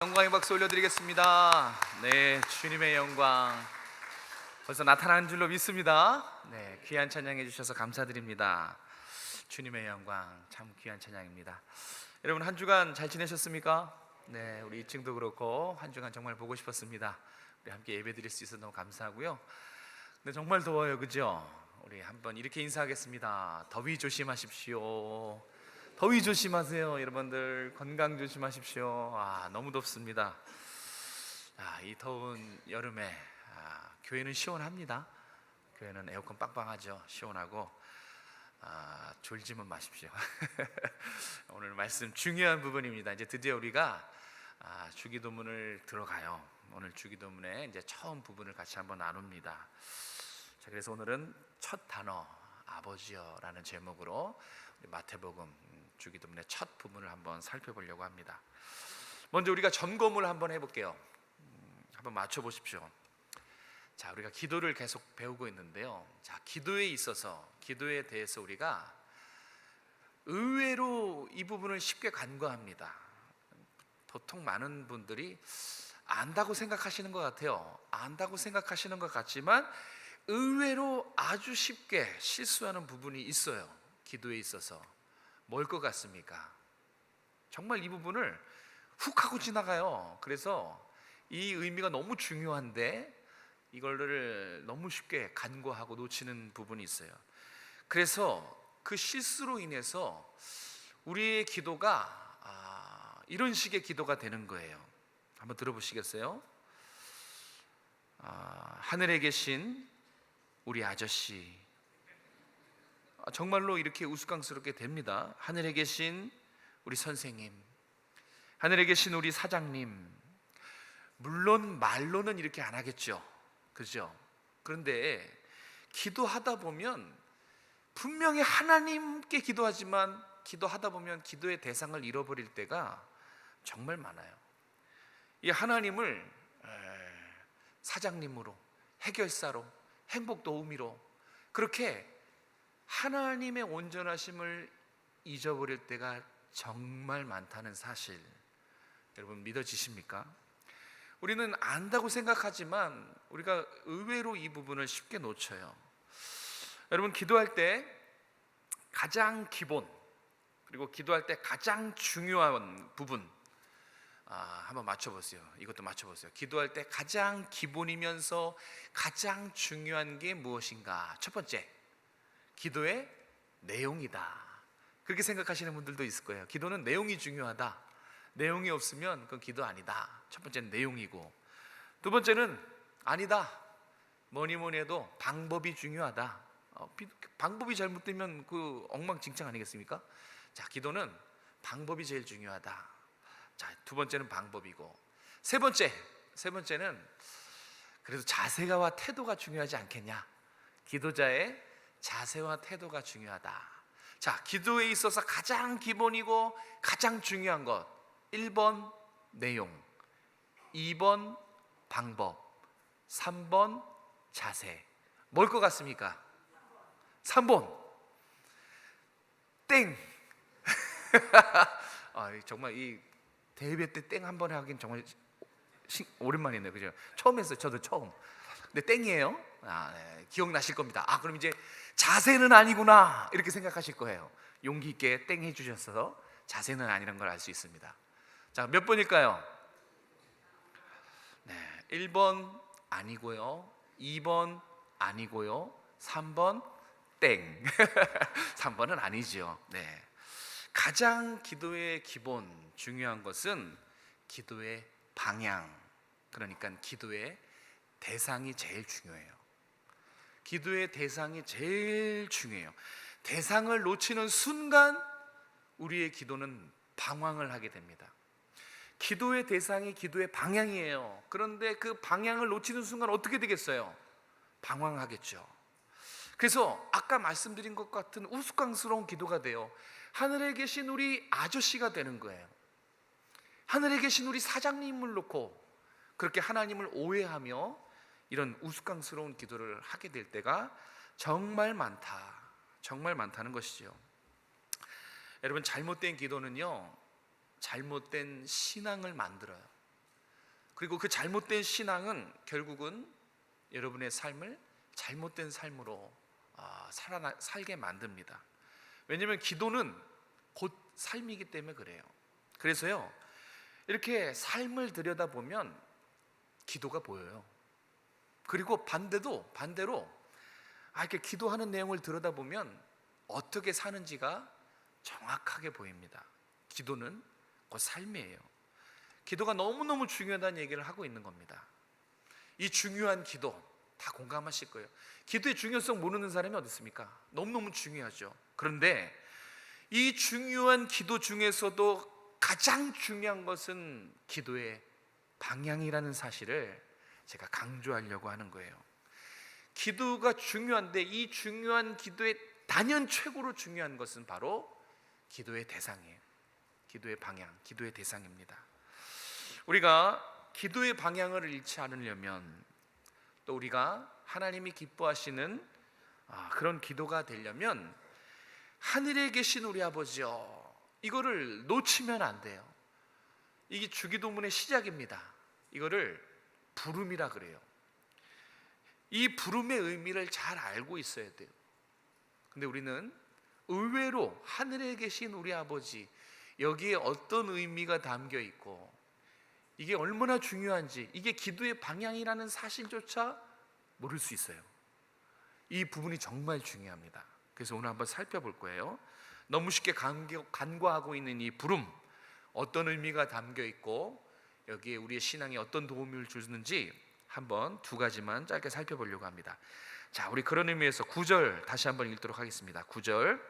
영광의 박수 올려드리겠습니다. 네, 주님의 영광 벌써 나타난 줄로 믿습니다. 네, 귀한 찬양해 주셔서 감사드립니다. 주님의 영광 참 귀한 찬양입니다. 여러분 한 주간 잘 지내셨습니까? 네, 우리 2층도 그렇고 한 주간 정말 보고 싶었습니다. 우리 함께 예배 드릴 수 있어서 너무 감사하고요. 근데 정말 더워요, 그죠? 우리 한번 이렇게 인사하겠습니다. 더위 조심하십시오. 더위 조심하세요. 여러분들 건강 조심하십시오. 너무 덥습니다. 이 더운 여름에 교회는 시원합니다. 교회는 에어컨 빵빵하죠. 시원하고 졸지만 마십시오. 오늘 말씀 중요한 부분입니다. 이제 드디어 우리가 주기도문을 들어가요. 오늘 주기도문의 이제 처음 부분을 같이 한번 나눕니다. 자, 그래서 오늘은 첫 단어 아버지여라는 제목으로 마태복음 주기도문의 첫 부분을 한번 살펴보려고 합니다. 먼저 우리가 점검을 한번 해볼게요. 한번 맞춰보십시오. 자, 우리가 기도를 계속 배우고 있는데요. 자, 기도에 있어서 기도에 대해서 우리가 의외로 이 부분을 쉽게 간과합니다. 보통 많은 분들이 안다고 생각하시는 것 같아요. 안다고 생각하시는 것 같지만 의외로 아주 쉽게 실수하는 부분이 있어요. 기도에 있어서. 뭘 것 같습니까? 정말 이 부분을 훅 하고 지나가요. 그래서 이 의미가 너무 중요한데 이거를 너무 쉽게 간과하고 놓치는 부분이 있어요. 그래서 그 실수로 인해서 우리의 기도가 이런 식의 기도가 되는 거예요. 한번 들어보시겠어요? 하늘에 계신 우리 아저씨, 정말로 이렇게 우스꽝스럽게 됩니다. 하늘에 계신 우리 선생님, 하늘에 계신 우리 사장님. 물론 말로는 이렇게 안 하겠죠, 그죠? 그런데 기도하다 보면 분명히 하나님께 기도하지만 기도하다 보면 기도의 대상을 잃어버릴 때가 정말 많아요. 이 하나님을 사장님으로, 해결사로, 행복 도우미로 그렇게 하나님의 온전하심을 잊어버릴 때가 정말 많다는 사실, 여러분 믿어지십니까? 우리는 안다고 생각하지만 우리가 의외로 이 부분을 쉽게 놓쳐요. 여러분, 기도할 때 가장 기본, 그리고 기도할 때 가장 중요한 부분 한번 맞춰보세요. 이것도 맞춰보세요. 기도할 때 가장 기본이면서 가장 중요한 게 무엇인가? 첫 번째, 기도의 내용이다. 그렇게 생각하시는 분들도 있을 거예요. 기도는 내용이 중요하다. 내용이 없으면 그건 기도 아니다. 첫 번째는 내용이고, 두 번째는 아니다. 뭐니 해도 방법이 중요하다. 방법이 잘못되면 그 엉망진창 아니겠습니까? 자, 기도는 방법이 제일 중요하다. 자, 두 번째는 방법이고, 세 번째는 그래도 자세와 태도가 중요하지 않겠냐? 기도자의 자세와 태도가 중요하다. 자, 기도에 있어서 가장 기본이고 가장 중요한 것, 1번 내용, 2번 방법, 3번 자세. 뭘 것 같습니까? 3번 땡. 정말 이 대회 때 땡 한 번 하긴 정말 오랜만이네요, 그죠? 처음 했어요, 저도 처음. 근데 땡이에요. 네, 기억나실 겁니다. 그럼 이제 자세는 아니구나 이렇게 생각하실 거예요. 용기 있게 땡 해주셔서 자세는 아니라는 걸 알 수 있습니다. 자, 몇 번일까요? 네, 1번 아니고요, 2번 아니고요, 3번 땡. 3번은 아니죠. 네, 가장 기도의 기본, 중요한 것은 기도의 방향, 그러니까 기도의 대상이 제일 중요해요. 기도의 대상이 제일 중요해요. 대상을 놓치는 순간 우리의 기도는 방황을 하게 됩니다. 기도의 대상이 기도의 방향이에요. 그런데 그 방향을 놓치는 순간 어떻게 되겠어요? 방황하겠죠. 그래서 아까 말씀드린 것 같은 우스꽝스러운 기도가 돼요. 하늘에 계신 우리 아저씨가 되는 거예요. 하늘에 계신 우리 사장님을 놓고 그렇게 하나님을 오해하며 이런 우스꽝스러운 기도를 하게 될 때가 정말 많다. 정말 많다는 것이죠. 여러분, 잘못된 기도는요, 잘못된 신앙을 만들어요. 그리고 그 잘못된 신앙은 결국은 여러분의 삶을 잘못된 삶으로 살게 만듭니다. 왜냐하면 기도는 곧 삶이기 때문에 그래요. 그래서요, 이렇게 삶을 들여다보면 기도가 보여요. 그리고 반대로 이렇게 기도하는 내용을 들여다보면 어떻게 사는지가 정확하게 보입니다. 기도는 곧 삶이에요. 기도가 너무너무 중요하다는 얘기를 하고 있는 겁니다. 이 중요한 기도 다 공감하실 거예요. 기도의 중요성 모르는 사람이 어디 있습니까? 너무너무 중요하죠. 그런데 이 중요한 기도 중에서도 가장 중요한 것은 기도의 방향이라는 사실을 제가 강조하려고 하는 거예요. 기도가 중요한데 이 중요한 기도의 단연 최고로 중요한 것은 바로 기도의 대상이에요. 기도의 방향, 기도의 대상입니다. 우리가 기도의 방향을 잃지 않으려면, 또 우리가 하나님이 기뻐하시는 그런 기도가 되려면 하늘에 계신 우리 아버지여, 이거를 놓치면 안 돼요. 이게 주기도문의 시작입니다. 이거를 부름이라 그래요. 이 부름의 의미를 잘 알고 있어야 돼요. 근데 우리는 의외로 하늘에 계신 우리 아버지, 여기에 어떤 의미가 담겨 있고 이게 얼마나 중요한지, 이게 기도의 방향이라는 사실조차 모를 수 있어요. 이 부분이 정말 중요합니다. 그래서 오늘 한번 살펴볼 거예요. 너무 쉽게 간과하고 있는 이 부름, 어떤 의미가 담겨 있고 여기에 우리의 신앙에 어떤 도움을 주는지 한번 두 가지만 짧게 살펴보려고 합니다. 자, 우리 그런 의미에서 9절 다시 한번 읽도록 하겠습니다. 9절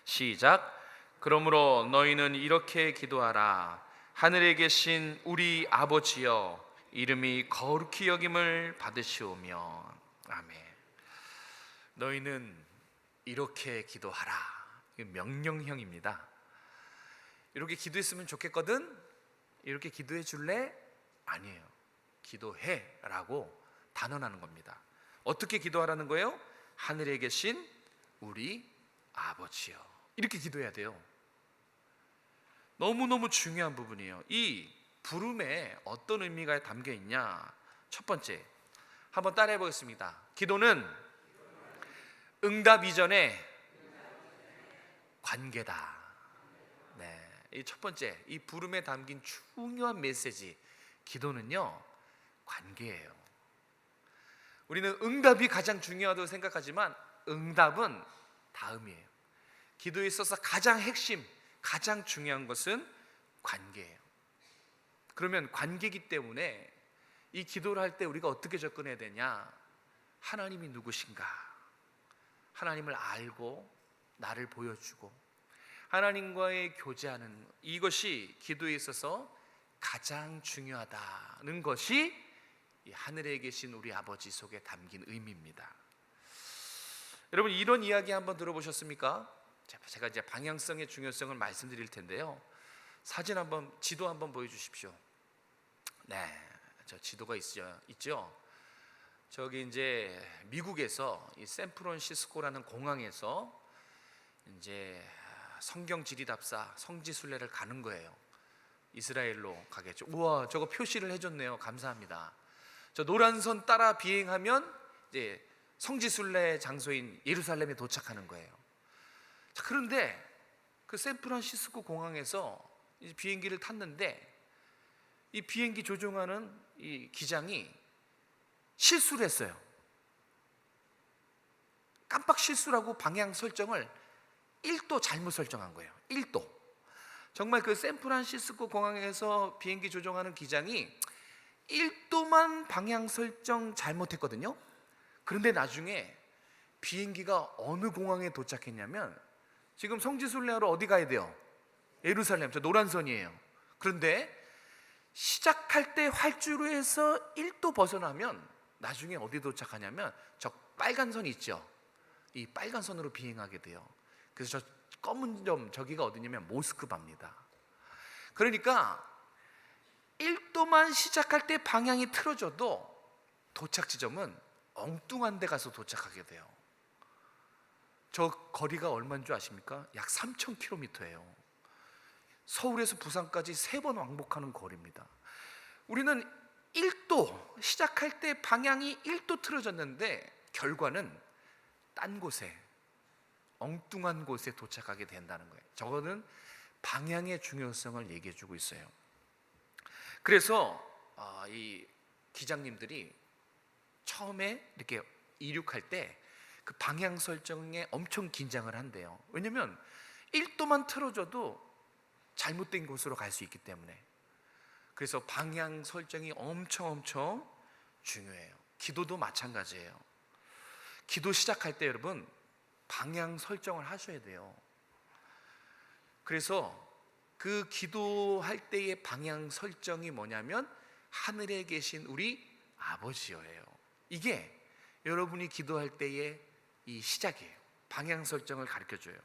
시작. 그러므로 너희는 이렇게 기도하라. 하늘에 계신 우리 아버지여, 이름이 거룩히 여김을 받으시오며. 아멘. 너희는 이렇게 기도하라. 명령형입니다. 이렇게 기도했으면 좋겠거든? 이렇게 기도해 줄래? 아니에요. 기도해 라고 단언하는 겁니다. 어떻게 기도하라는 거예요? 하늘에 계신 우리 아버지요. 이렇게 기도해야 돼요. 너무너무 중요한 부분이에요. 이 부름에 어떤 의미가 담겨 있냐? 첫 번째, 한번 따라해 보겠습니다. 기도는 응답 이전의 관계다. 네, 이 첫 번째, 이 부름에 담긴 중요한 메시지, 기도는요, 관계예요. 우리는 응답이 가장 중요하다고 생각하지만 응답은 다음이에요. 기도에 있어서 가장 핵심, 가장 중요한 것은 관계예요. 그러면 관계이기 때문에 이 기도를 할 때 우리가 어떻게 접근해야 되냐? 하나님이 누구신가? 하나님을 알고 나를 보여주고 하나님과의 교제하는, 이것이 기도에 있어서 가장 중요하다는 것이 이 하늘에 계신 우리 아버지 속에 담긴 의미입니다. 여러분, 이런 이야기 한번 들어보셨습니까? 제가 이제 방향성의 중요성을 말씀드릴 텐데요. 사진 한번, 지도 한번 보여주십시오. 네, 저 지도가 있죠. 저기 이제 미국에서 이 샌프란시스코라는 공항에서 이제 성경 지리답사 성지순례를 가는 거예요. 이스라엘로 가겠죠. 우와, 저거 표시를 해줬네요. 감사합니다. 저 노란 선 따라 비행하면 이제 성지순례 장소인 예루살렘에 도착하는 거예요. 자, 그런데 그 샌프란시스코 공항에서 이제 비행기를 탔는데 이 비행기 조종하는 이 기장이 실수를 했어요. 깜빡 실수를 하고 방향 설정을 1도 잘못 설정한 거예요. 1도. 정말 그 샌프란시스코 공항에서 비행기 조종하는 기장이 1도만 방향 설정 잘못했거든요. 그런데 나중에 비행기가 어느 공항에 도착했냐면, 지금 성지순례하러 어디 가야 돼요? 예루살렘, 저 노란 선이에요. 그런데 시작할 때 활주로에서 1도 벗어나면 나중에 어디 도착하냐면 저 빨간 선 있죠? 이 빨간 선으로 비행하게 돼요. 그래서 저 검은 점, 저기가 어디냐면 모스크바입니다. 그러니까 1도만 시작할 때 방향이 틀어져도 도착 지점은 엉뚱한 데 가서 도착하게 돼요. 저 거리가 얼마인 줄 아십니까? 약 3,000km예요. 서울에서 부산까지 3번 왕복하는 거리입니다. 우리는 1도 시작할 때 방향이 1도 틀어졌는데 결과는 딴 곳에, 엉뚱한 곳에 도착하게 된다는 거예요. 저거는 방향의 중요성을 얘기해 주고 있어요. 그래서 이 기장님들이 처음에 이렇게 이륙할 때 그 방향 설정에 엄청 긴장을 한대요. 왜냐면 1도만 틀어져도 잘못된 곳으로 갈 수 있기 때문에. 그래서 방향 설정이 엄청 중요해요. 기도도 마찬가지예요. 기도 시작할 때 여러분 방향 설정을 하셔야 돼요. 그래서 그 기도할 때의 방향 설정이 뭐냐면 하늘에 계신 우리 아버지여예요. 이게 여러분이 기도할 때의 이 시작이에요. 방향 설정을 가르쳐줘요.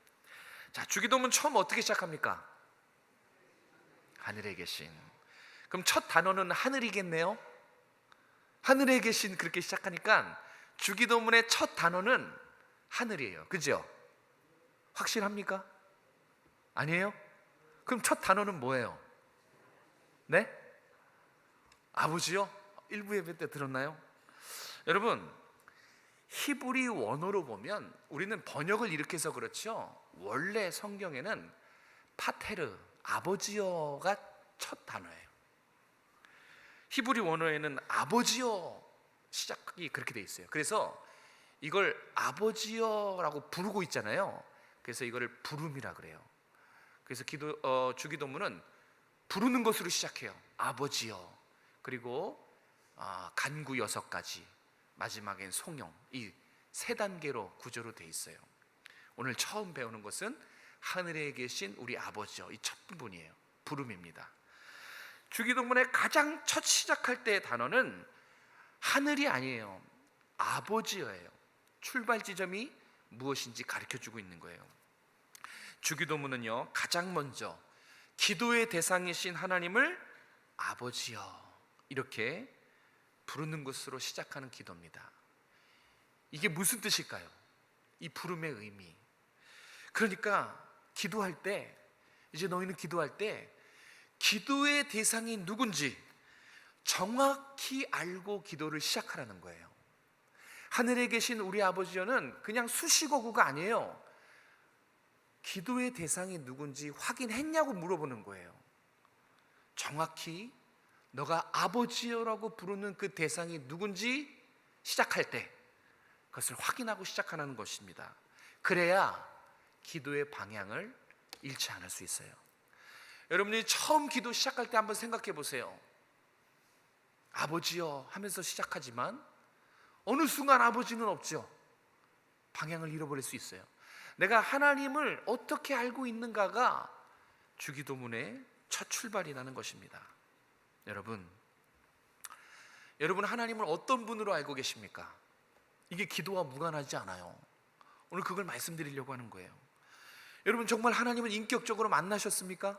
자, 주기도문 처음 어떻게 시작합니까? 하늘에 계신. 그럼 첫 단어는 하늘이겠네요. 하늘에 계신, 그렇게 시작하니까 주기도문의 첫 단어는 하늘이에요. 그죠? 확실합니까? 아니에요? 그럼 첫 단어는 뭐예요? 네? 아버지요? 일부 예배 때 들었나요? 여러분, 히브리 원어로 보면 우리는 번역을 이렇게 해서 그렇죠, 원래 성경에는 파테르, 아버지여가 첫 단어예요. 히브리 원어에는 아버지여 시작이 그렇게 돼 있어요. 그래서 이걸 아버지여라고 부르고 있잖아요. 그래서 이거를 부름이라 그래요. 그래서 주기도문은 부르는 것으로 시작해요. 아버지여. 그리고 간구 6가지, 마지막엔 송영, 이 3단계로 구조로 돼 있어요. 오늘 처음 배우는 것은 하늘에 계신 우리 아버지여, 이 첫 부분이에요. 부름입니다. 주기도문의 가장 첫 시작할 때의 단어는 하늘이 아니에요. 아버지여예요. 출발 지점이 무엇인지 가르쳐주고 있는 거예요. 주기도문은요, 가장 먼저 기도의 대상이신 하나님을 아버지여 이렇게 부르는 것으로 시작하는 기도입니다. 이게 무슨 뜻일까요? 이 부름의 의미. 그러니까 기도할 때, 이제 너희는 기도할 때 기도의 대상이 누군지 정확히 알고 기도를 시작하라는 거예요. 하늘에 계신 우리 아버지여는 그냥 수식어구가 아니에요. 기도의 대상이 누군지 확인했냐고 물어보는 거예요. 정확히 너가 아버지여라고 부르는 그 대상이 누군지 시작할 때 그것을 확인하고 시작하는 것입니다. 그래야 기도의 방향을 잃지 않을 수 있어요. 여러분이 처음 기도 시작할 때 한번 생각해 보세요. 아버지여 하면서 시작하지만 어느 순간 아버지는 없죠. 방향을 잃어버릴 수 있어요. 내가 하나님을 어떻게 알고 있는가가 주기도문의 첫 출발이라는 것입니다. 여러분 하나님을 어떤 분으로 알고 계십니까? 이게 기도와 무관하지 않아요. 오늘 그걸 말씀드리려고 하는 거예요. 여러분 정말 하나님을 인격적으로 만나셨습니까?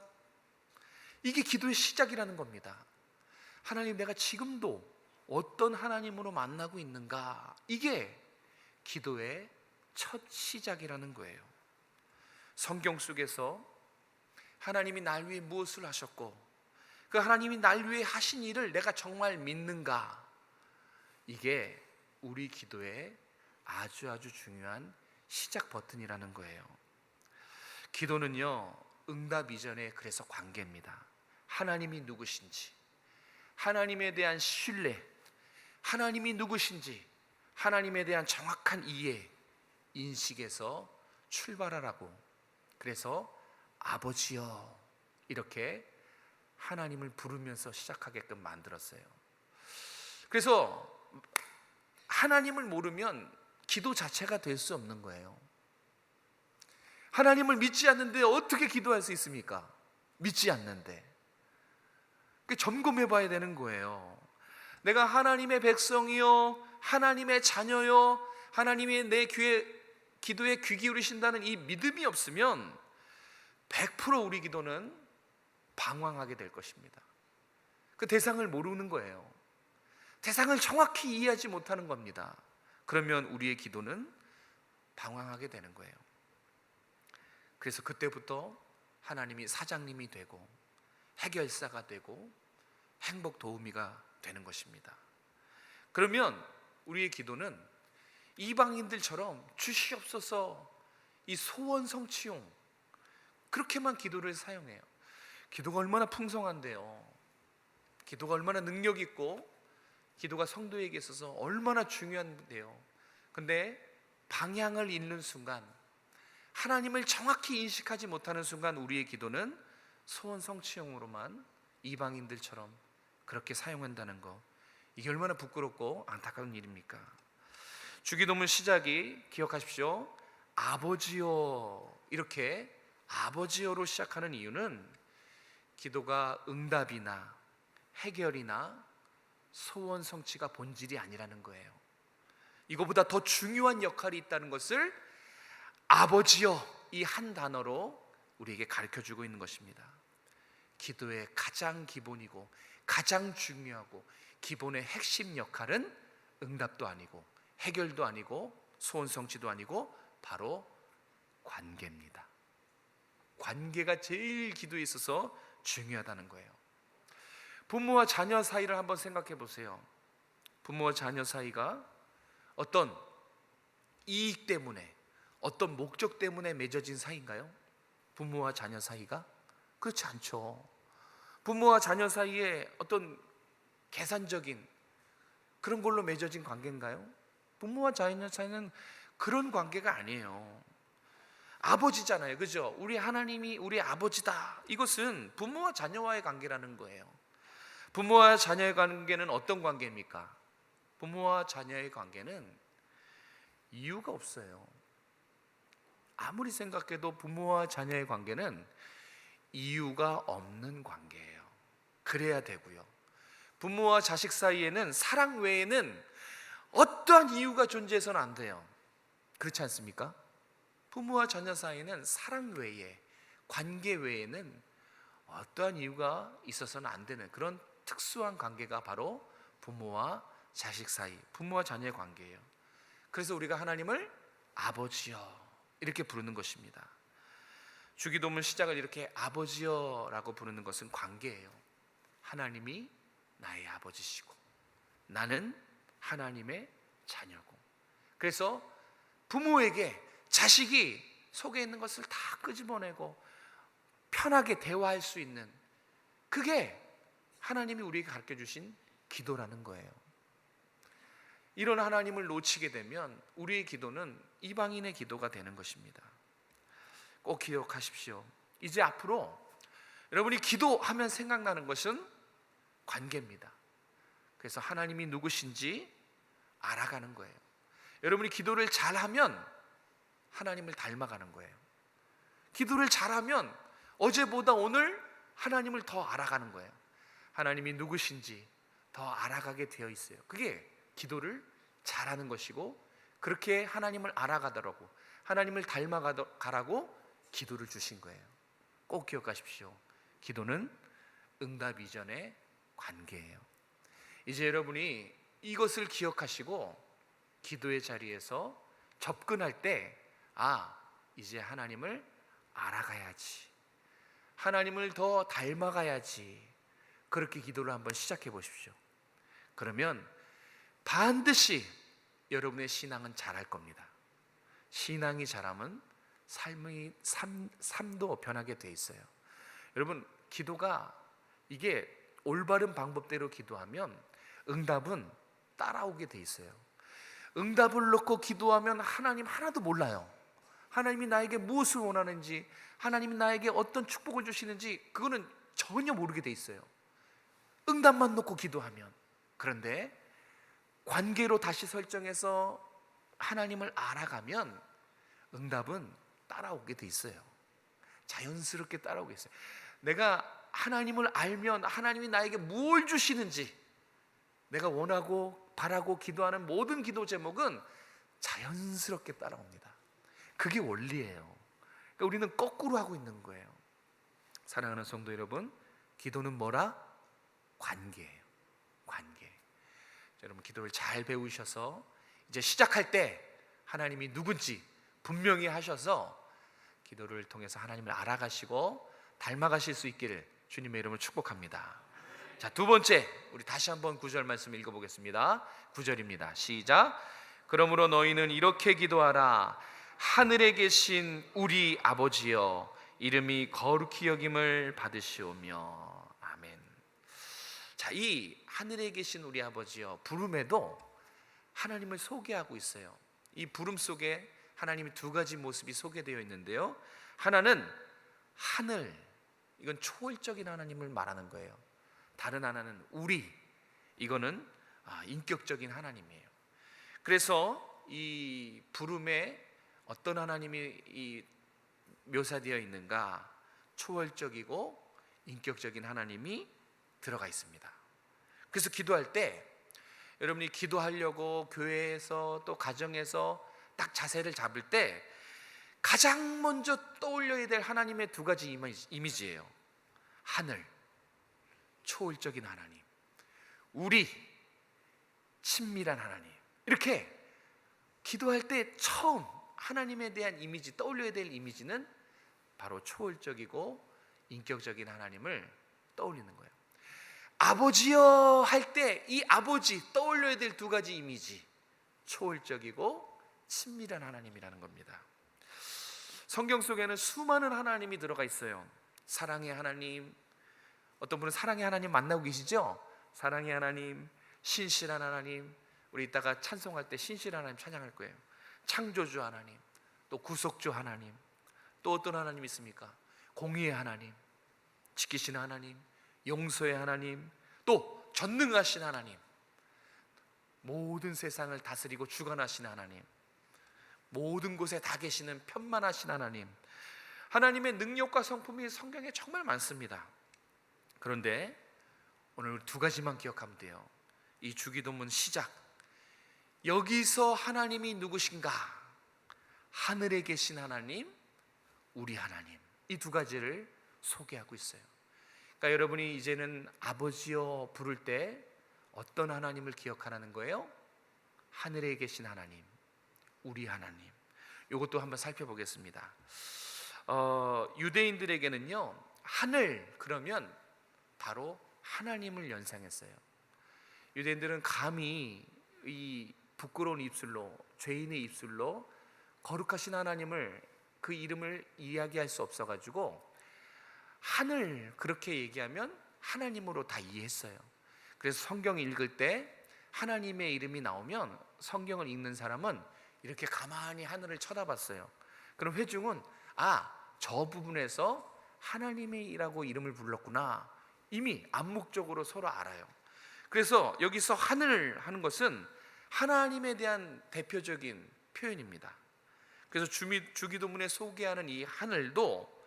이게 기도의 시작이라는 겁니다. 하나님, 내가 지금도 어떤 하나님으로 만나고 있는가? 이게 기도의 첫 시작이라는 거예요. 성경 속에서 하나님이 날 위해 무엇을 하셨고 그 하나님이 날 위해 하신 일을 내가 정말 믿는가? 이게 우리 기도의 아주 중요한 시작 버튼이라는 거예요. 기도는요, 응답 이전에 그래서 관계입니다. 하나님이 누구신지, 하나님에 대한 신뢰, 하나님이 누구신지, 하나님에 대한 정확한 이해, 인식에서 출발하라고. 그래서 아버지여 이렇게 하나님을 부르면서 시작하게끔 만들었어요. 그래서 하나님을 모르면 기도 자체가 될 수 없는 거예요. 하나님을 믿지 않는데 어떻게 기도할 수 있습니까? 믿지 않는데. 점검해 봐야 되는 거예요. 내가 하나님의 백성이요, 하나님의 자녀요, 하나님이 내 기도에 귀 기울이신다는 이 믿음이 없으면 100% 우리 기도는 방황하게 될 것입니다. 그 대상을 모르는 거예요. 대상을 정확히 이해하지 못하는 겁니다. 그러면 우리의 기도는 방황하게 되는 거예요. 그래서 그때부터 하나님이 사장님이 되고 해결사가 되고 행복 도우미가 되는 것입니다. 그러면 우리의 기도는 이방인들처럼 주시옵소서 이 소원 성취용 그렇게만 기도를 사용해요. 기도가 얼마나 풍성한데요. 기도가 얼마나 능력 있고 기도가 성도에게 있어서 얼마나 중요한데요. 근데 방향을 잃는 순간, 하나님을 정확히 인식하지 못하는 순간 우리의 기도는 소원 성취용으로만 이방인들처럼 그렇게 사용한다는 거, 이게 얼마나 부끄럽고 안타까운 일입니까? 주기도문 시작이 기억하십시오. 아버지여, 이렇게 아버지여로 시작하는 이유는 기도가 응답이나 해결이나 소원 성취가 본질이 아니라는 거예요. 이거보다 더 중요한 역할이 있다는 것을 아버지여 이 한 단어로 우리에게 가르쳐주고 있는 것입니다. 기도의 가장 기본이고 가장 중요하고 기본의 핵심 역할은 응답도 아니고 해결도 아니고 소원 성취도 아니고 바로 관계입니다. 관계가 제일 기도에 있어서 중요하다는 거예요. 부모와 자녀 사이를 한번 생각해 보세요. 부모와 자녀 사이가 어떤 이익 때문에, 어떤 목적 때문에 맺어진 사이인가요? 부모와 자녀 사이가? 그렇지 않죠. 부모와 자녀 사이에 어떤 계산적인 그런 걸로 맺어진 관계인가요? 부모와 자녀 사이는 그런 관계가 아니에요. 아버지잖아요, 그죠? 우리 하나님이 우리 아버지다. 이것은 부모와 자녀와의 관계라는 거예요. 부모와 자녀의 관계는 어떤 관계입니까? 부모와 자녀의 관계는 이유가 없어요. 아무리 생각해도 부모와 자녀의 관계는 이유가 없는 관계예요. 그래야 되고요. 부모와 자식 사이에는 사랑 외에는 어떠한 이유가 존재해서는 안 돼요. 그렇지 않습니까? 부모와 자녀 사이에는 사랑 외에, 관계 외에는 어떠한 이유가 있어서는 안 되는 그런 특수한 관계가 바로 부모와 자식 사이, 부모와 자녀의 관계예요. 그래서 우리가 하나님을 아버지여 이렇게 부르는 것입니다. 주기도문 시작을 이렇게 아버지여라고 부르는 것은 관계예요. 하나님이 나의 아버지시고 나는 하나님의 자녀고, 그래서 부모에게 자식이 속에 있는 것을 다 끄집어내고 편하게 대화할 수 있는, 그게 하나님이 우리에게 가르쳐 주신 기도라는 거예요. 이런 하나님을 놓치게 되면 우리의 기도는 이방인의 기도가 되는 것입니다. 꼭 기억하십시오. 이제 앞으로 여러분이 기도하면 생각나는 것은 관계입니다. 그래서 하나님이 누구신지 알아가는 거예요. 여러분이 기도를 잘하면 하나님을 닮아가는 거예요. 기도를 잘하면 어제보다 오늘 하나님을 더 알아가는 거예요. 하나님이 누구신지 더 알아가게 되어 있어요. 그게 기도를 잘하는 것이고, 그렇게 하나님을 알아가더라고, 하나님을 닮아가라고 기도를 주신 거예요. 꼭 기억하십시오. 기도는 응답 이전의 관계예요. 이제 여러분이 이것을 기억하시고 기도의 자리에서 접근할 때, 이제 하나님을 알아가야지, 하나님을 더 닮아가야지, 그렇게 기도를 한번 시작해 보십시오. 그러면 반드시 여러분의 신앙은 자랄 겁니다. 신앙이 자라면 삶도 변하게 돼 있어요. 여러분, 기도가 이게 올바른 방법대로 기도하면 응답은 따라오게 돼 있어요. 응답을 놓고 기도하면 하나님 하나도 몰라요. 하나님이 나에게 무엇을 원하는지, 하나님이 나에게 어떤 축복을 주시는지 그거는 전혀 모르게 돼 있어요. 응답만 놓고 기도하면. 그런데 관계로 다시 설정해서 하나님을 알아가면 응답은 따라오게 돼 있어요. 자연스럽게 따라오게 있어요. 내가 하나님을 알면 하나님이 나에게 뭘 주시는지, 내가 원하고 바라고 기도하는 모든 기도 제목은 자연스럽게 따라옵니다. 그게 원리예요. 그러니까 우리는 거꾸로 하고 있는 거예요. 사랑하는 성도 여러분, 기도는 뭐라? 관계예요. 관계. 여러분, 기도를 잘 배우셔서 이제 시작할 때 하나님이 누군지 분명히 하셔서 기도를 통해서 하나님을 알아가시고 닮아가실 수 있기를 주님의 이름으로 축복합니다. 자, 두 번째, 우리 다시 한번 9절 말씀 읽어보겠습니다. 9절입니다. 시작. 그러므로 너희는 이렇게 기도하라. 하늘에 계신 우리 아버지여, 이름이 거룩히 여김을 받으시오며. 아멘. 자, 이 하늘에 계신 우리 아버지여 부름에도 하나님을 소개하고 있어요. 이 부름 속에 하나님의 두 가지 모습이 소개되어 있는데요, 하나는 하늘, 이건 초월적인 하나님을 말하는 거예요. 다른 하나는 우리, 이거는 인격적인 하나님이에요. 그래서 이 부름에 어떤 하나님이 묘사되어 있는가? 초월적이고 인격적인 하나님이 들어가 있습니다. 그래서 기도할 때 여러분이 기도하려고 교회에서 또 가정에서 딱 자세를 잡을 때 가장 먼저 떠올려야 될 하나님의 두 가지 이미지예요. 하늘, 초월적인 하나님, 우리, 친밀한 하나님. 이렇게 기도할 때 처음 하나님에 대한 이미지, 떠올려야 될 이미지는 바로 초월적이고 인격적인 하나님을 떠올리는 거예요. 아버지여 할 때 이 아버지, 떠올려야 될 두 가지 이미지, 초월적이고 친밀한 하나님이라는 겁니다. 성경 속에는 수많은 하나님이 들어가 있어요. 사랑의 하나님, 어떤 분은 사랑의 하나님 만나고 계시죠? 사랑의 하나님, 신실한 하나님, 우리 이따가 찬송할 때 신실한 하나님 찬양할 거예요. 창조주 하나님, 또 구속주 하나님, 또 어떤 하나님 있습니까? 공의의 하나님, 지키시는 하나님, 용서의 하나님, 또 전능하신 하나님, 모든 세상을 다스리고 주관하시는 하나님, 모든 곳에 다 계시는 편만하신 하나님. 하나님의 능력과 성품이 성경에 정말 많습니다. 그런데 오늘 두 가지만 기억하면 돼요. 이 주기도문 시작, 여기서 하나님이 누구신가? 하늘에 계신 하나님, 우리 하나님. 이 두 가지를 소개하고 있어요. 그러니까 여러분이 이제는 아버지여 부를 때 어떤 하나님을 기억하라는 거예요? 하늘에 계신 하나님, 우리 하나님. 이것도 한번 살펴보겠습니다. 유대인들에게는요, 하늘 그러면 바로 하나님을 연상했어요. 유대인들은 감히 이 부끄러운 입술로, 죄인의 입술로 거룩하신 하나님을, 그 이름을 이야기할 수 없어가지고 하늘 그렇게 얘기하면 하나님으로 다 이해했어요. 그래서 성경 읽을 때 하나님의 이름이 나오면 성경을 읽는 사람은 이렇게 가만히 하늘을 쳐다봤어요. 그럼 회중은 저 부분에서 하나님이라고 이름을 불렀구나, 이미 암묵적으로 서로 알아요. 그래서 여기서 하늘 하는 것은 하나님에 대한 대표적인 표현입니다. 그래서 주기도문에 소개하는 이 하늘도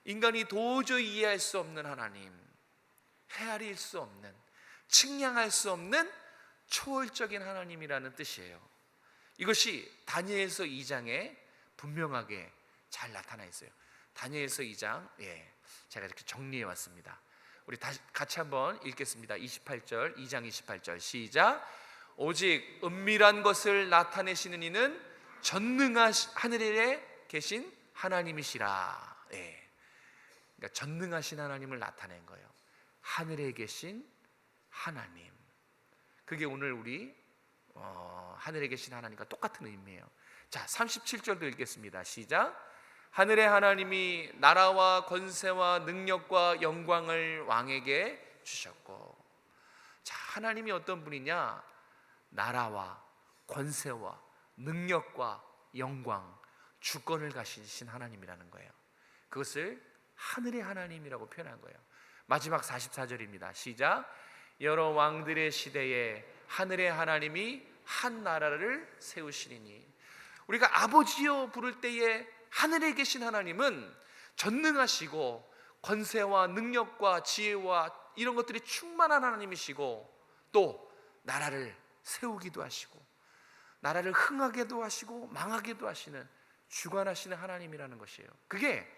인간이 도저히 이해할 수 없는 하나님, 헤아릴 수 없는, 측량할 수 없는 초월적인 하나님이라는 뜻이에요. 이것이 다니엘서 2장에 분명하게 잘 나타나 있어요. 다니엘서 2장, 제가 이렇게 정리해 왔습니다. 우리 다시 같이 한번 읽겠습니다. 28절, 2장 28절 시작. 오직 은밀한 것을 나타내시는 이는 전능하신 하늘에 계신 하나님이시라. 그러니까 전능하신 하나님을 나타낸 거예요. 하늘에 계신 하나님. 그게 오늘 우리 하늘에 계신 하나님과 똑같은 의미예요. 자, 37절도 읽겠습니다. 시작. 하늘의 하나님이 나라와 권세와 능력과 영광을 왕에게 주셨고. 자, 하나님이 어떤 분이냐? 나라와 권세와 능력과 영광, 주권을 가지신 하나님이라는 거예요. 그것을 하늘의 하나님이라고 표현한 거예요. 마지막 44절입니다. 시작. 여러 왕들의 시대에 하늘의 하나님이 한 나라를 세우시리니. 우리가 아버지여 부를 때에 하늘에 계신 하나님은 전능하시고 권세와 능력과 지혜와 이런 것들이 충만한 하나님이시고, 또 나라를 세우기도 하시고 나라를 흥하게도 하시고 망하게도 하시는, 주관하시는 하나님이라는 것이에요. 그게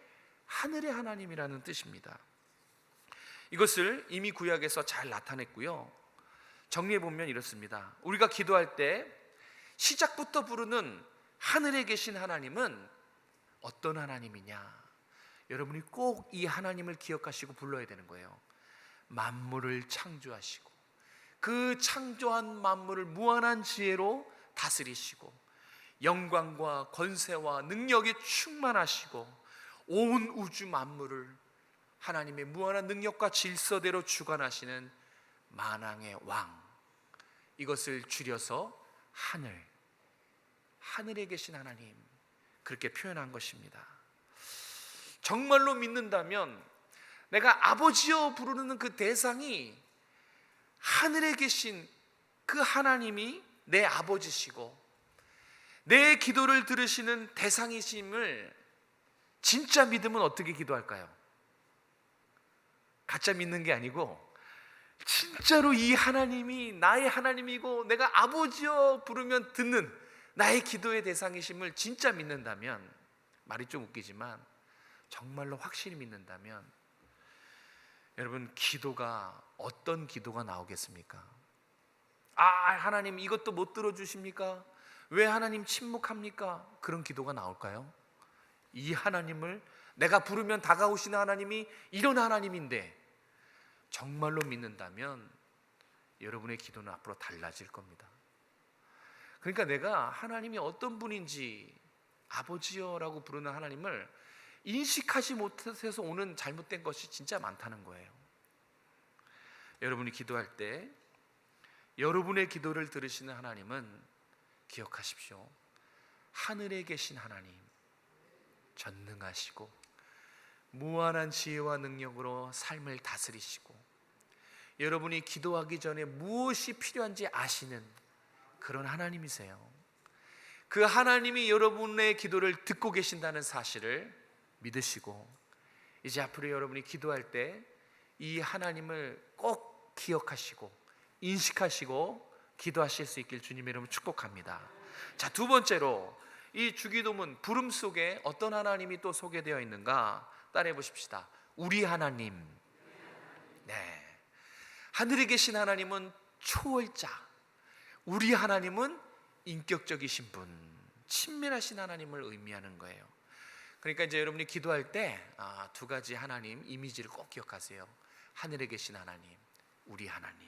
하늘의 하나님이라는 뜻입니다. 이것을 이미 구약에서 잘 나타냈고요. 정리해보면 이렇습니다. 우리가 기도할 때 시작부터 부르는 하늘에 계신 하나님은 어떤 하나님이냐? 여러분이 꼭 이 하나님을 기억하시고 불러야 되는 거예요. 만물을 창조하시고 그 창조한 만물을 무한한 지혜로 다스리시고 영광과 권세와 능력에 충만하시고 온 우주 만물을 하나님의 무한한 능력과 질서대로 주관하시는 만왕의 왕, 이것을 줄여서 하늘에 계신 하나님, 그렇게 표현한 것입니다. 정말로 믿는다면 내가 아버지여 부르는 그 대상이 하늘에 계신 그 하나님이 내 아버지시고 내 기도를 들으시는 대상이심을 진짜 믿으면 어떻게 기도할까요? 가짜 믿는 게 아니고 진짜로 이 하나님이 나의 하나님이고 내가 아버지여 부르면 듣는 나의 기도의 대상이심을 진짜 믿는다면, 말이 좀 웃기지만 정말로 확실히 믿는다면 여러분, 기도가 어떤 기도가 나오겠습니까? 하나님 이것도 못 들어주십니까? 왜 하나님 침묵합니까? 그런 기도가 나올까요? 이 하나님을 내가 부르면 다가오시는 하나님이 이런 하나님인데 정말로 믿는다면 여러분의 기도는 앞으로 달라질 겁니다. 그러니까 내가 하나님이 어떤 분인지, 아버지여라고 부르는 하나님을 인식하지 못해서 오는 잘못된 것이 진짜 많다는 거예요. 여러분이 기도할 때 여러분의 기도를 들으시는 하나님은 기억하십시오. 하늘에 계신 하나님, 전능하시고 무한한 지혜와 능력으로 삶을 다스리시고 여러분이 기도하기 전에 무엇이 필요한지 아시는 그런 하나님이세요. 그 하나님이 여러분의 기도를 듣고 계신다는 사실을 믿으시고 이제 앞으로 여러분이 기도할 때 이 하나님을 꼭 기억하시고 인식하시고 기도하실 수 있길 주님의 이름으로 축복합니다. 자, 두 번째로 이 주기도문 부름 속에 어떤 하나님이 또 소개되어 있는가 따라해 보십시다. 우리 하나님. 네, 하늘에 계신 하나님은 초월자, 우리 하나님은 인격적이신 분, 친밀하신 하나님을 의미하는 거예요. 그러니까 이제 여러분이 기도할 때 두 가지 하나님 이미지를 꼭 기억하세요. 하늘에 계신 하나님, 우리 하나님.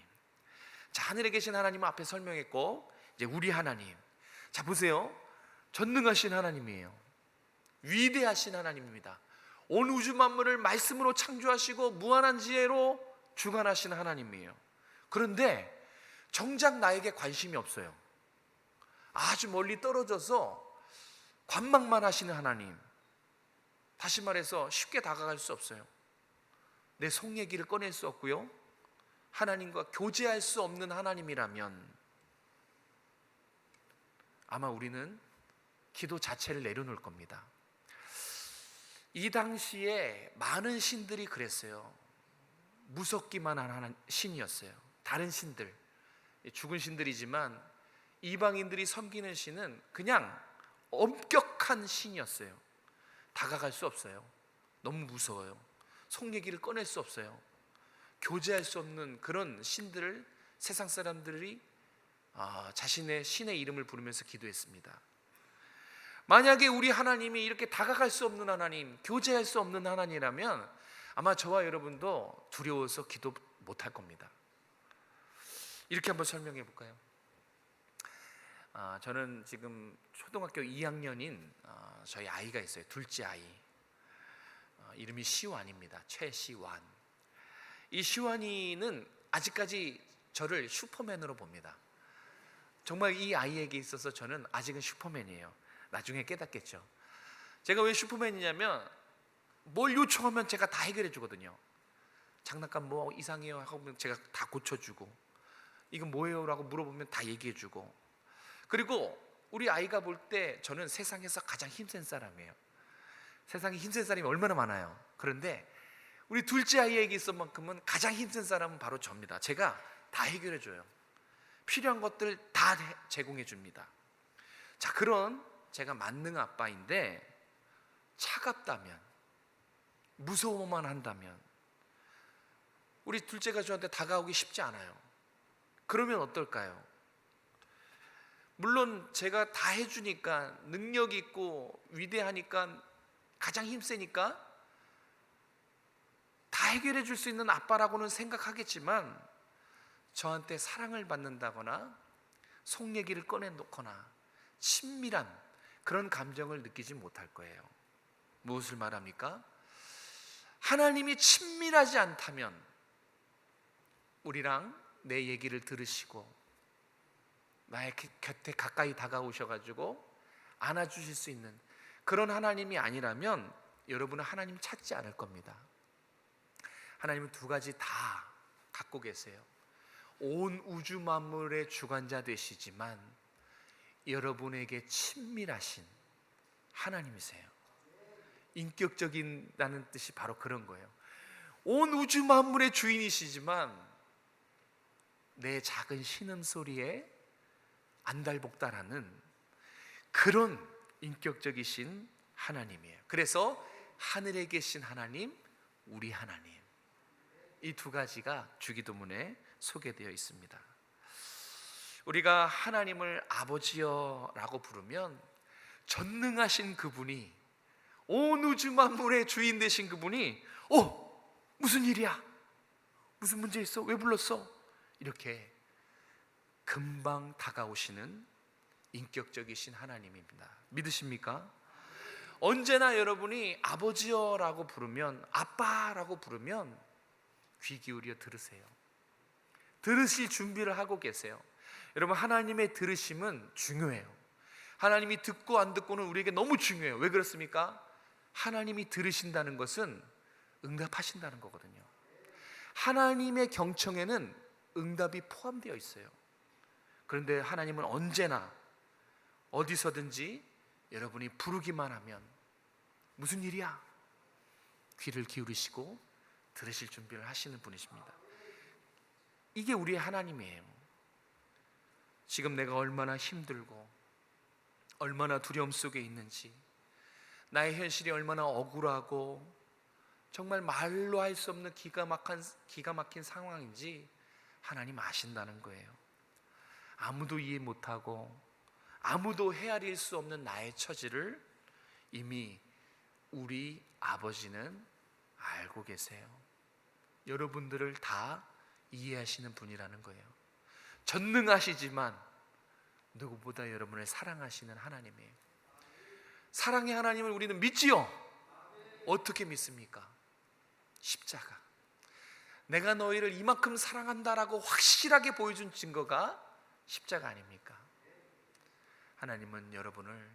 자, 하늘에 계신 하나님은 앞에 설명했고 이제 우리 하나님. 자, 보세요. 전능하신 하나님이에요. 위대하신 하나님입니다. 온 우주 만물을 말씀으로 창조하시고 무한한 지혜로 주관하신 하나님이에요. 그런데 정작 나에게 관심이 없어요. 아주 멀리 떨어져서 관망만 하시는 하나님. 다시 말해서 쉽게 다가갈 수 없어요. 내 속 얘기를 꺼낼 수 없고요, 하나님과 교제할 수 없는 하나님이라면 아마 우리는 기도 자체를 내려놓을 겁니다. 이 당시에 많은 신들이 그랬어요. 무섭기만 한 신이었어요. 다른 신들, 죽은 신들이지만 이방인들이 섬기는 신은 그냥 엄격한 신이었어요. 다가갈 수 없어요. 너무 무서워요. 속 얘기를 꺼낼 수 없어요. 교제할 수 없는 그런 신들을 세상 사람들이 자신의 신의 이름을 부르면서 기도했습니다. 만약에 우리 하나님이 이렇게 다가갈 수 없는 하나님, 교제할 수 없는 하나님이라면 아마 저와 여러분도 두려워서 기도 못할 겁니다. 이렇게 한번 설명해 볼까요? 저는 지금 초등학교 2학년인 저희 아이가 있어요. 둘째 아이. 이름이 시완입니다. 최시완. 이 시완이는 아직까지 저를 슈퍼맨으로 봅니다. 정말 이 아이에게 있어서 저는 아직은 슈퍼맨이에요. 나중에 깨닫겠죠. 제가 왜 슈퍼맨이냐면 뭘 요청하면 제가 다 해결해 주거든요. 장난감 뭐 이상해요 하고 제가 다 고쳐주고, 이건 뭐예요? 라고 물어보면 다 얘기해 주고, 그리고 우리 아이가 볼 때 저는 세상에서 가장 힘센 사람이에요. 세상에 힘센 사람이 얼마나 많아요. 그런데 우리 둘째 아이에게 있어만큼은 가장 힘센 사람은 바로 저입니다. 제가 다 해결해 줘요. 필요한 것들 다 제공해 줍니다. 자, 그런 제가 만능 아빠인데 차갑다면, 무서워만 한다면 우리 둘째가 저한테 다가오기 쉽지 않아요. 그러면 어떨까요? 물론 제가 다 해주니까, 능력 있고 위대하니까, 가장 힘세니까 다 다 해결해 줄 수 있는 아빠라고는 생각하겠지만 저한테 사랑을 받는다거나 속 얘기를 꺼내놓거나 친밀한 그런 감정을 느끼지 못할 거예요. 무엇을 말합니까? 하나님이 친밀하지 않다면 우리랑 내 얘기를 들으시고 나의 곁에 가까이 다가오셔가지고 안아주실 수 있는 그런 하나님이 아니라면 여러분은 하나님 찾지 않을 겁니다. 하나님은 두 가지 다 갖고 계세요. 온 우주 만물의 주관자 되시지만 여러분에게 친밀하신 하나님이세요. 인격적인다는 뜻이 바로 그런 거예요. 온 우주 만물의 주인이시지만 내 작은 신음소리에 안달복달하는 그런 인격적이신 하나님이에요. 그래서 하늘에 계신 하나님, 우리 하나님, 이 두 가지가 주기도문에 소개되어 있습니다. 우리가 하나님을 아버지여라고 부르면 전능하신 그분이, 온 우주 만물의 주인 되신 그분이 무슨 일이야? 무슨 문제 있어? 왜 불렀어? 이렇게 금방 다가오시는 인격적이신 하나님입니다. 믿으십니까? 언제나 여러분이 아버지여라고 부르면, 아빠라고 부르면 귀 기울여 들으세요. 들으실 준비를 하고 계세요. 여러분, 하나님의 들으심은 중요해요. 하나님이 듣고 안 듣고는 우리에게 너무 중요해요. 왜 그렇습니까? 하나님이 들으신다는 것은 응답하신다는 거거든요. 하나님의 경청에는 응답이 포함되어 있어요. 그런데 하나님은 언제나 어디서든지 여러분이 부르기만 하면 무슨 일이야? 귀를 기울이시고 들으실 준비를 하시는 분이십니다. 이게 우리의 하나님이에요. 지금 내가 얼마나 힘들고 얼마나 두려움 속에 있는지, 나의 현실이 얼마나 억울하고 정말 말로 할 수 없는 기가 막힌 상황인지 하나님 아신다는 거예요. 아무도 이해 못하고 아무도 헤아릴 수 없는 나의 처지를 이미 우리 아버지는 알고 계세요. 여러분들을 다 이해하시는 분이라는 거예요. 전능하시지만 누구보다 여러분을 사랑하시는 하나님이에요. 사랑의 하나님을 우리는 믿지요? 어떻게 믿습니까? 십자가. 내가 너희를 이만큼 사랑한다라고 확실하게 보여준 증거가 십자가 아닙니까? 하나님은 여러분을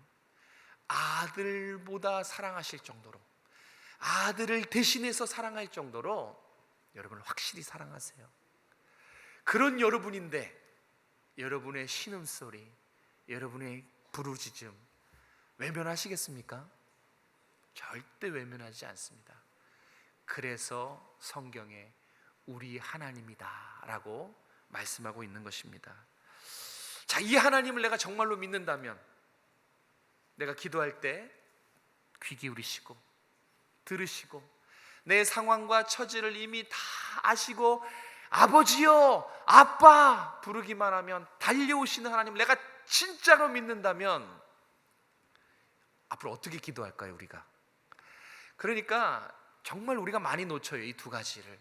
아들보다 사랑하실 정도로, 아들을 대신해서 사랑할 정도로 여러분을 확실히 사랑하세요. 그런 여러분인데 여러분의 신음소리, 여러분의 부르짖음 외면하시겠습니까? 절대 외면하지 않습니다. 그래서 성경에 우리 하나님이다 라고 말씀하고 있는 것입니다. 자, 이 하나님을 내가 정말로 믿는다면 내가 기도할 때 귀 기울이시고 들으시고 내 상황과 처지를 이미 다 아시고 아버지요, 아빠 부르기만 하면 달려오시는 하나님을 내가 진짜로 믿는다면 앞으로 어떻게 기도할까요, 우리가? 그러니까 정말 우리가 많이 놓쳐요, 이 두 가지를.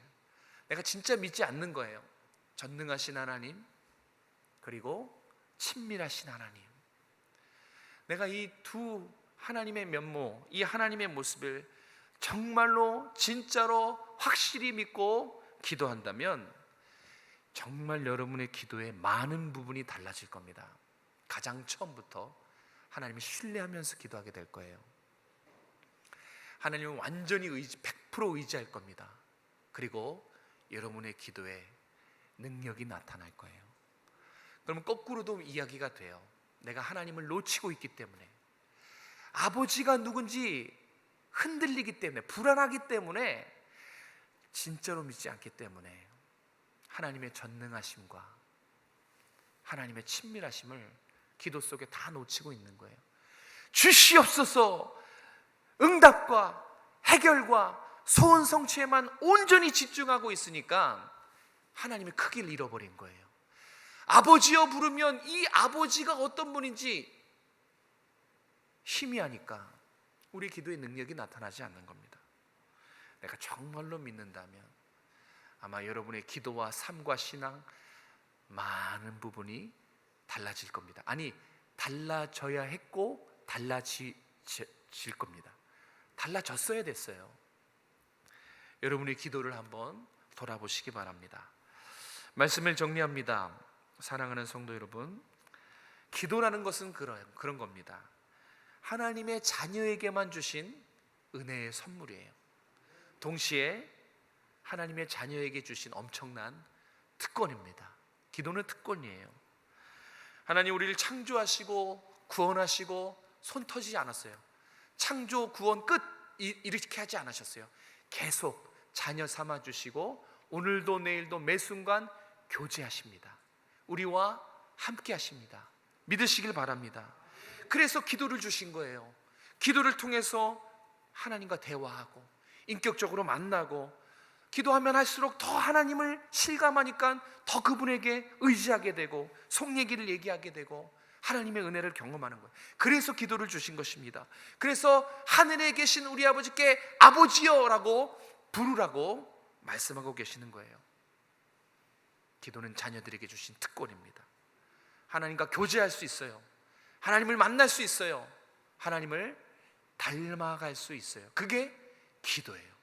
내가 진짜 믿지 않는 거예요. 전능하신 하나님, 그리고 친밀하신 하나님. 내가 이 두 하나님의 면모, 이 하나님의 모습을 정말로 진짜로 확실히 믿고 기도한다면 정말 여러분의 기도에 많은 부분이 달라질 겁니다. 가장 처음부터 하나님을 신뢰하면서 기도하게 될 거예요. 하나님은 완전히 100% 의지할 겁니다. 그리고 여러분의 기도에 능력이 나타날 거예요. 그러면 거꾸로도 이야기가 돼요. 내가 하나님을 놓치고 있기 때문에, 아버지가 누군지 흔들리기 때문에, 불안하기 때문에, 진짜로 믿지 않기 때문에 하나님의 전능하심과 하나님의 친밀하심을 기도 속에 다 놓치고 있는 거예요. 주시옵소서 응답과 해결과 소원 성취에만 온전히 집중하고 있으니까 하나님의 크기를 잃어버린 거예요. 아버지여 부르면 이 아버지가 어떤 분인지 희미하니까 우리 기도의 능력이 나타나지 않는 겁니다. 내가 정말로 믿는다면 아마 여러분의 기도와 삶과 신앙 많은 부분이 달라질 겁니다. 아니, 달라져야 했고 달라질 겁니다. 달라졌어야 됐어요. 여러분의 기도를 한번 돌아보시기 바랍니다. 말씀을 정리합니다. 사랑하는 성도 여러분, 기도라는 것은 그런 겁니다. 하나님의 자녀에게만 주신 은혜의 선물이에요. 동시에 하나님의 자녀에게 주신 엄청난 특권입니다. 기도는 특권이에요. 하나님 우리를 창조하시고 구원하시고 손 터지지 않았어요. 창조 구원 끝 이렇게 하지 않으셨어요. 계속 자녀 삼아주시고 오늘도 내일도 매 순간 교제하십니다. 우리와 함께 하십니다. 믿으시길 바랍니다. 그래서 기도를 주신 거예요. 기도를 통해서 하나님과 대화하고 인격적으로 만나고, 기도하면 할수록 더 하나님을 실감하니까 더 그분에게 의지하게 되고 속 얘기를 얘기하게 되고 하나님의 은혜를 경험하는 거예요. 그래서 기도를 주신 것입니다. 그래서 하늘에 계신 우리 아버지께 아버지여라고 부르라고 말씀하고 계시는 거예요. 기도는 자녀들에게 주신 특권입니다. 하나님과 교제할 수 있어요. 하나님을 만날 수 있어요. 하나님을 닮아갈 수 있어요. 그게 기도예요.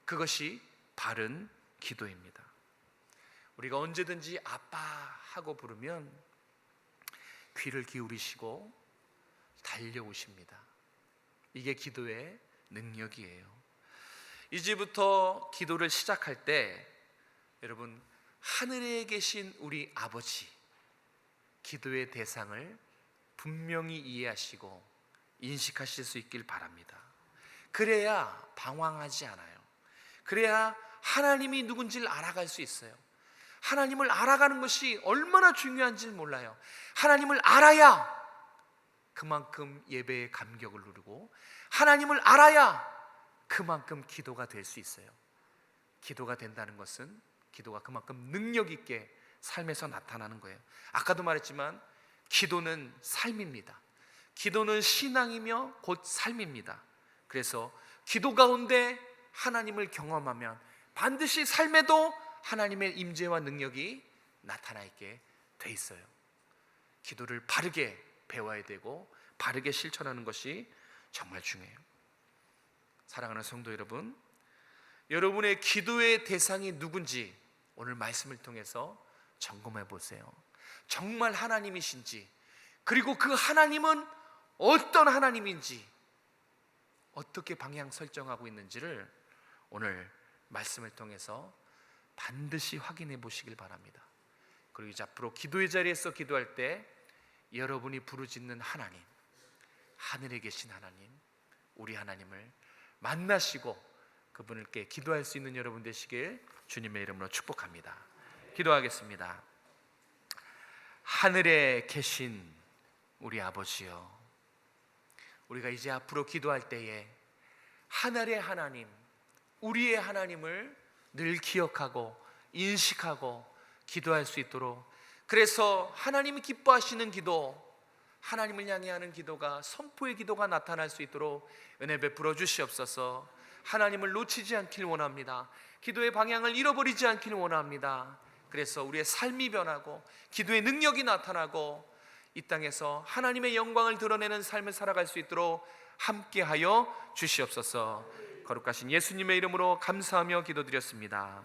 그것이 바른 기도입니다. 우리가 언제든지 아빠 하고 부르면 귀를 기울이시고 달려오십니다. 이게 기도의 능력이에요. 이제부터 기도를 시작할 때 여러분, 하늘에 계신 우리 아버지, 기도의 대상을 분명히 이해하시고 인식하실 수 있길 바랍니다. 그래야 방황하지 않아요. 그래야 하나님이 누군지를 알아갈 수 있어요. 하나님을 알아가는 것이 얼마나 중요한지 몰라요. 하나님을 알아야 그만큼 예배의 감격을 누리고, 하나님을 알아야 그만큼 기도가 될 수 있어요. 기도가 된다는 것은 기도가 그만큼 능력 있게 삶에서 나타나는 거예요. 아까도 말했지만 기도는 삶입니다. 기도는 신앙이며 곧 삶입니다. 그래서 기도 가운데 하나님을 경험하면 반드시 삶에도 하나님의 임재와 능력이 나타나 있게 돼 있어요. 기도를 바르게 배워야 되고 바르게 실천하는 것이 정말 중요해요. 사랑하는 성도 여러분, 여러분의 기도의 대상이 누군지 오늘 말씀을 통해서 점검해 보세요. 정말 하나님이신지, 그리고 그 하나님은 어떤 하나님인지, 어떻게 방향 설정하고 있는지를 오늘 말씀을 통해서 반드시 확인해 보시길 바랍니다. 그리고 이제 앞으로 기도의 자리에서 기도할 때 여러분이 부르짖는 하나님, 하늘에 계신 하나님, 우리 하나님을 만나시고 그분께 기도할 수 있는 여러분 되시길 주님의 이름으로 축복합니다. 기도하겠습니다. 하늘에 계신 우리 아버지요, 우리가 이제 앞으로 기도할 때에 하늘의 하나님, 우리의 하나님을 늘 기억하고 인식하고 기도할 수 있도록, 그래서 하나님이 기뻐하시는 기도, 하나님을 향해 하는 기도가, 선포의 기도가 나타날 수 있도록 은혜 베풀어 주시옵소서. 하나님을 놓치지 않길 원합니다. 기도의 방향을 잃어버리지 않길 원합니다. 그래서 우리의 삶이 변하고 기도의 능력이 나타나고 이 땅에서 하나님의 영광을 드러내는 삶을 살아갈 수 있도록 함께하여 주시옵소서. 거룩하신 예수님의 이름으로 감사하며 기도드렸습니다.